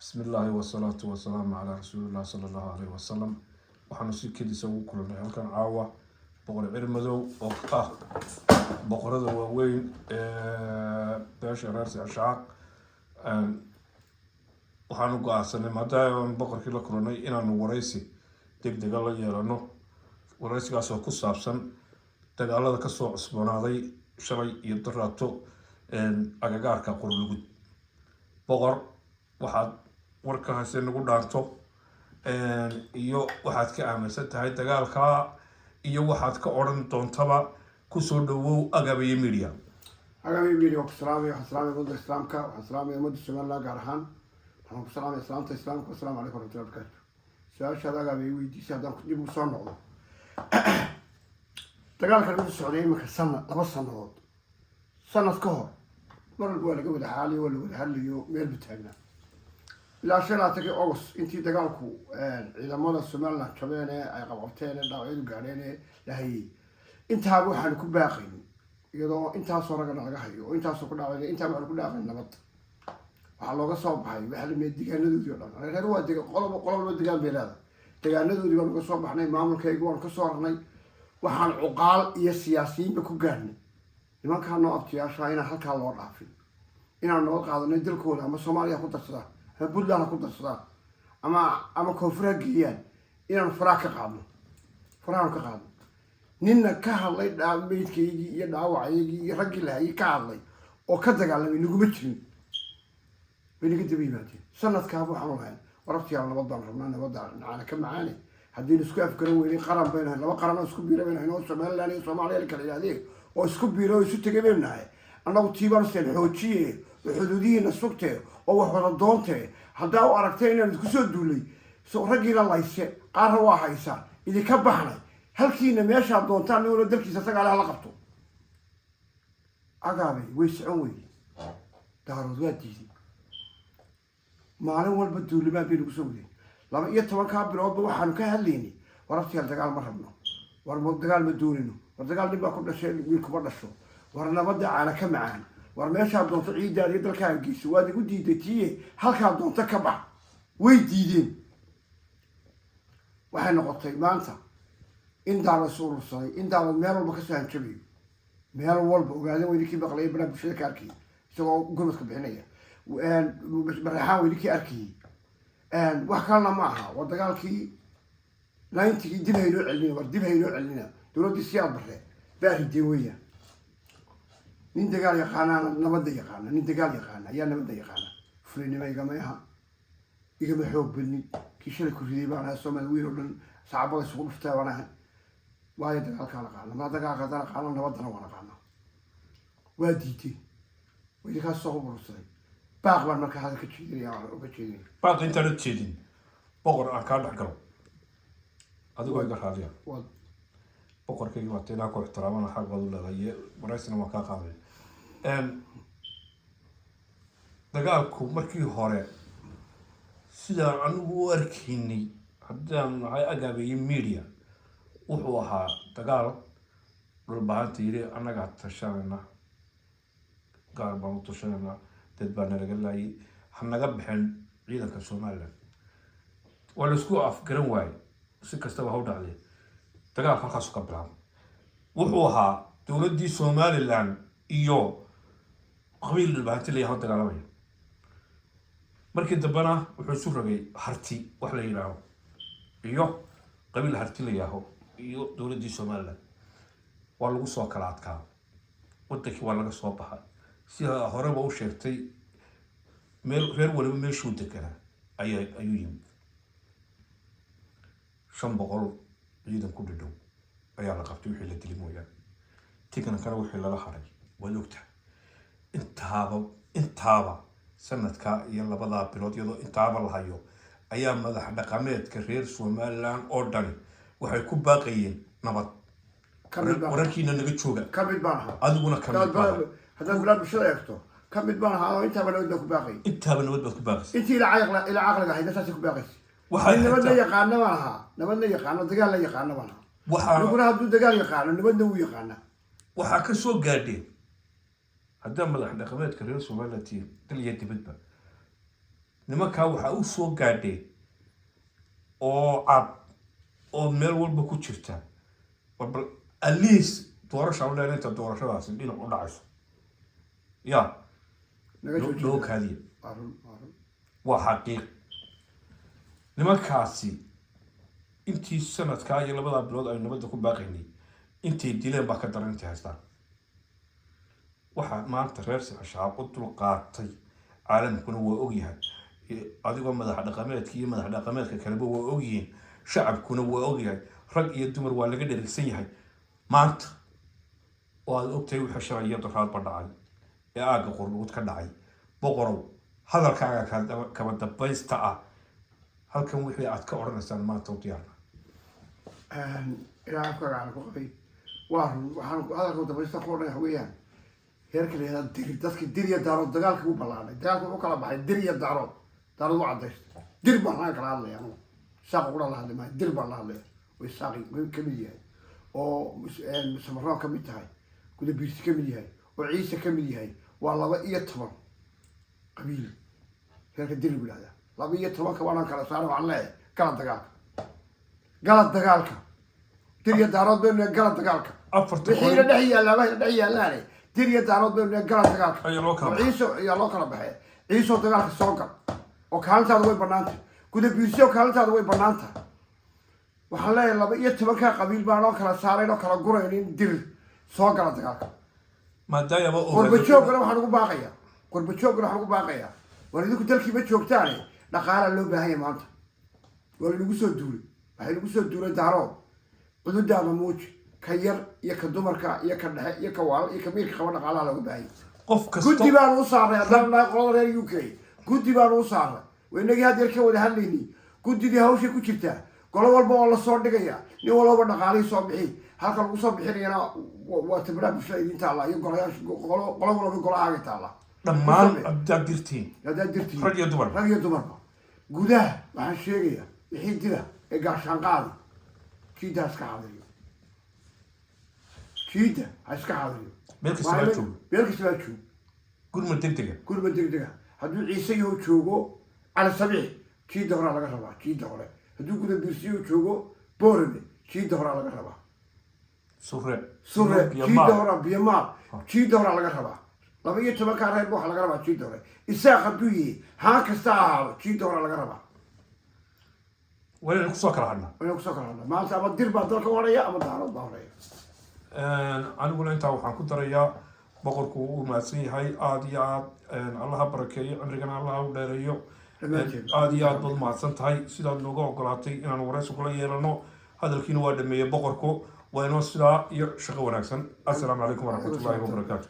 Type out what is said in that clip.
بسم الله والصلاة والسلام على رسول الله صلى الله عليه وسلم. waxaanu si kedisa ugu kulannay halkan caawa boqor cirmadow oo ah boqorada waaweyn beesha reer Sacashaaq. waxaanu go'aansanay maadaama boqorkii la kulannay inaanu waraysi degdeg la yeelano. waraysigaas oo ku saabsan dagaalada ka soo cusboonaaday shalay iyo daraato agagaarka Qorlugud. boqor waxaad warkaasi nagu dhaarto iyo waxaad ka aaminsan tahay dagaalka iyo waxaad ka oran doontaba ku soo dhawow Agabiye Media. Agabiye Media ku salaamay ummadda islaamka, salaamay ummadda Soomaaliya gaar ahaan. waxaan ku salaamay islaamka. Assalaamu alaykum wa rahmatullahi wa barakatuh. su'aashaada Agabiye weydiisay haddaan dib u soo noqdo. dagaalka lagu socday imika laba sannadood sanad ka hor mar walba waa laga wada xaaliyo waa la wada hadlayo meel bataagna ilaa 15 August intii dagaalku ciidamada Soomaaliland jabeen ay qabqabteen dhaawacyadu gaadheen lahayay intaaba waxaan ku baaqayn iyadoo intaas oo ragana laga hayo intaas oo ku dhaawacay intaaba waxaan ku dhaaqayn nabad waxa looga soo baxay waxa la meed deegaanadoodii oo dhan reer waa qolobo deegaan beelada deegaanadoodii waan ka soo baxnay maamulkaygu waan ka soo rarnay waxaan cuqaal iyo siyaasiyiinba ku gaarnay nimanka noo abtiyaasha inaan halkaa loo dhaafin inaan noo qaadanay dalkooda ama Soomaaliya ku darsadaa ama Puntland ku darsadaa ama koonfur geeyaan inaan faraha ka qaadno ninna ka hadlay meydkaygii iyo dhaawacaygii iyo raggii lahaayay ka hadlay oo ka dagaalamay naguma jirin bay naga daba yimaadeen sanadkaaba waxaan lahayn warabtiyaal nabad baan rabnaa nabadda nacaana ka macaane haddii isku afgaran weynay qaran baynahay laba qaran oo isku biiraynahay oo Soomaaliland iyo Soomaaliya kala yiraahday oo isku biiro isu tagaynahay annagu tiibaan seen xoojiye xuduudihiina sugtay oo wax wada doontay haddaa u aragtay inaan isku soo duulay soo ragiina layse qaar waa haysaa idinka baxnay halkiina meesha doontaan inuu dalkiisa sagaal la qabto Agabiye way socon way daarood waa diiday maalin walba duulimaa bay nagu soo wadeen 12 bilood waxaanu ka hadlaynay warabtiyaal dagaal ma rabno war dagaal ma doonino war dagaal dib ku dhashay wiilku ma dhasho war nabadda caana ka macaan war meesha doonto ciidaad iyo dalkaaga geeso waad igu diidatay halka doonto ka bax way diideen waxay noqotay maanta in daal soo rusay in daal meel walba ka soo hanjabay meel walba ogaadeen weydii baqlay bana bulshada ka arkay isagoo gobol ka bixinaya baraha weydii arkay wax kalena ma aha waa dagaalkii 90 dib hayno celina war dib hayno celina dowladda siyaad bare baahidii weeyaan nin dagaal yaqaana nabadda yaqaana nin dagaal yaqaana ayaa nabadda yaqaana fulinima igama xoog badni kishada ku riday baan Soomaali weyn oo dhan saacado isugu dhuftay waana waayo dagaalka la qaana ma dagaalka dana qaana nabadana waana qaana waa diitay way ka soo urursaday baaq baan markaa hada ka jeedinaya oo ka jeedinay baaq inta la jeedin boqor aan ka dhaxgalo adigu ay gaxaadiya boqorkayga waa tina ku ixtiraamana xaq baad u leedahay waraysna waa ka qaaday dagaalku markii hore sida anigu u arkaynay haddaan nahay Agabiye Media wuxuu ahaa dagaal dhulbaanta yiri annaga tashanayna gaar baan u tashanayna dad baan naga laayay hanaga bixin ciidanka Soomaaliland waa la isku afgaran waay si kastaba ha u dhacday dagaal halkaas ka bilaabay wuxuu ahaa dowladda Soomaaliland iyo qabiil dhulbaanta leeyahay dagaalamay markii dambana wuxuu isu rogay harti wax la yiraahdo iyo qabiil harti leeyahay iyo dowladda Soomaaliland waa lagu soo kala adkaa wadankii waa laga soo baxay si horeba u sheegtay meel reer waliba meeshuu deganaa ayuu yimid 500 ciidan ku dhadhow ayaa la qabtay wixii la dilay mooyaan tigana kana wixii laga haray waa lugta intaaba sanadka iyo labada bilood iyadoo intaaba la hayo ayaa madax dhaqameedka reer Soomaaliland oo dhan waxay ku baaqayeen nabad wararkiina naga jooga kamid baan adiguna kamid baan haddaan gulaab bulshada eegto kamid baan ahaa intaaba nabad ku baaqay intii ila aqliga hayda saasi ku baaqay waxay nabadda yaqaana ma aha nabadda yaqaana dagaal la yaqaana ma aha waxa hadduu dagaal yaqaano nabadda uu yaqaana waxa ka soo gaadhay haddii madax dhaqameedka reer Soomaaliland dal iyo dibadba nimankaa waxaa u soo gaadheen oo cad oo meel walba ku jirta bal at least doorasha u leena inta doorashadaasi dhinac u dhacayso ya loo kaadiya waa xaqiiq nimankaasi intii sanadkaa iyo labadaa bilood ay nabadda ku baaqaynay intay dileen baa ka daran intay haystaan waxaa maanta reer sicashaab u dulqaatay caalamkuna waa ogyahay adigoo madax dhaqameedka iyo madax dhaqameedka kaleba waa ogyihiin shacabkuna waa ogyahay rag iyo dumar waa laga dherigsan yahay maanta oo aad ogtahay wixii shalay iyo daraadba dhacay ee aagga qurbuud ka dhacay boqorow hadalkaaga kaba dambaysta ah halkan wixii aad ka odhanaysaan maanta u diyaarna ilaa afkaaga aan ku qabay waxaan hadalka dambaysta ku odhanaya weeyaan heerka la yihahda dir dadka dir iyo daarood dagaalka u ballaanay dagaalka wuxuu kala baxay dir iyo daarood daarood u cadaysta dir baan laga kala hadlaya anugu saaq uga la hadli maayo dir baan la hadlaya way saaqi kamid yahay oo samaroon kamid tahay gudabiirsi kamid yahay oo ciise kamid yahay waa 12 qabiil heerka dir buu yihahdaa 12 waanaan kala saaro waxaan leeyahay gala dagaalka dir iyo daarood baynu gala dagaalka wixii la dhex yaalaane dir iyo daarood baynu gala dagaalka ciise ayaa loo kala baxay ciise oo dagaalka soo gal oo kaalintaada way banaantay gudabiirsi oo kaalintaada way banaantay waxaan leeyahay 12 qabiil baan oo kala saarayn oo kala guraynin dir soo gala dagaalka maadaama qurbajoogna waxaan ugu baaqayaa war idinku dalkiiba joogtaane dhaqaala loo baahan yahay maanta waa lagu soo duulay waxay lagu soo duulay daarood cududaada muuji ka yar iyo ka dumarka iyo ka dhexe iyo ka waal iyo ka miirka qaba dhaqaalaha looga baahan yahay qof kasta guddi baan u saaray haddaan nahay qolada reer UK guddi baan u saaray waynagii had yar ka wada hadlayni guddidii hawshay ku jirtaa golo walba oo lasoo dhigaya nin walba dhaqaalihii soo bixi halka lagu soo bixinayana waa tabraa bulshada idin taalla iyo golayaasha qolo walba golahaaga taalla dhammaan haddaad dirtiin rag iyo dumarba gudaha waxaan sheegayaa wixii dila ee gaashaan qaadi jiidda ha iska xaadiriyo meel kasta baa joogo gurma degdega hadduu ciise yahow joogo cali sabiix jiidda horaa laga rabaa jiidda hore hadduu gudabiirsiyo joogo boorame jiidda horaa laga rabaa sure jiidda horaa biyamaal jiidda horaa laga rabaa 12 reer waxaa laga rabaa jiidda hore isaaq hadduu yihi haan kasta ahaado jiidda horaa laga rabaa waynu kusoo kala hadnaa maanta ama dir baa dalka horaya ama daarood baa horaya aniguna intaa waxaan ku darayaa boqorku uu mahadsan yahay aada iyo aad allaha barakeeyo cimrigana allaha u dheereeyo aada iyo aad baad mahadsan tahay sidaad nooga ogolaatay inaan waraysi kula yeelano hadalkiina waa dhameeyey boqorku waa inoo sidaa iyo shaqo wanaagsan assalaamu calaykum waraxmatullaahi wabarakaatu